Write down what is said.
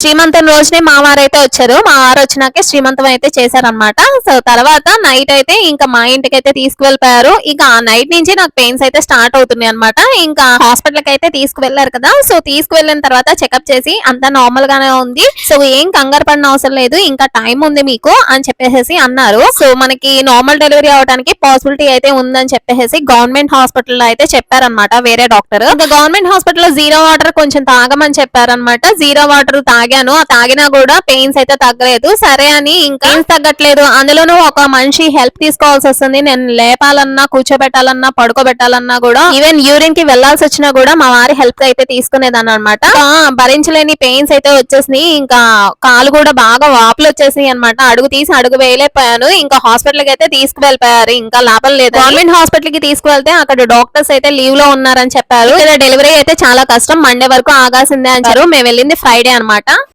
శ్రీమంతం రోజునే మా వారైతే వచ్చారు. మా వారు వచ్చినాకే శ్రీమంతం అయితే చేశారనమాట. సో తర్వాత నైట్ అయితే ఇంకా మా ఇంటికి అయితే తీసుకువెళ్ళిపోయారు. ఇక ఆ నైట్ నుంచి నాకు పెయిన్స్ అయితే స్టార్ట్ అవుతున్నాయి అనమాట. ఇంకా హాస్పిటల్ కి అయితే తీసుకువెళ్లారు కదా. సో తీసుకువెళ్ళిన తర్వాత చెకప్ చేసి అంతా నార్మల్ గానే ఉంది. సో ఏం కంగారు పడిన అవసరం లేదు, ఇంకా టైం ఉంది మీకు అని చెప్పేసి అన్నారు. సో మనకి నార్మల్ డెలివరీ అవడానికి పాసిబిలిటీ అయితే ఉందని చెప్పేసి గవర్నమెంట్ హాస్పిటల్ లో అయితే చెప్పారనమాట వేరే డాక్టర్. ఇంకా గవర్నమెంట్ హాస్పిటల్ లో జీరో వాటర్ కొంచెం తాగమని చెప్పారనమాట. జీరో వాటర్ తాగాను, తాగినా కూడా పెయిన్స్ అయితే తగ్గలేదు. సరే అని ఇంకా తగ్గట్లేదు, అందులోనూ ఒక మనిషి హెల్ప్ తీసుకోవాల్సి వస్తుంది. నేను లేపాలన్నా, కూర్చోబెట్టాలన్నా, పడుకోబెట్టాలన్నా కూడా, ఈవెన్ యూరిన్ కి వెళ్లాల్సి వచ్చినా కూడా మా వారి హెల్ప్ అయితే తీసుకునేదాన్ని అనమాట. భరించలేని పెయిన్స్ అయితే వచ్చేసినాయి. ఇంకా కాలు కూడా బాగా వాపులు వచ్చేసినాయి అనమాట. అడుగు తీసి అడుగు వేయలేకపోయాను. ఇంకా హాస్పిటల్ కి అయితే తీసుకువెళ్ళిపోయారు. ఇంకా లాభం లేదు. గవర్నమెంట్ హాస్పిటల్ కి తీసుకువెళ్తే అక్కడ డాక్టర్స్ అయితే లీవ్ లో ఉన్నారని చెప్పారు. ఇక్కడ డెలివరీ అయితే చాలా కష్టం, మండే వరకు ఆగాల్సిందే అని చెప్పారు. మేము వెళ్ళింది ఫ్రైడే అనమాట.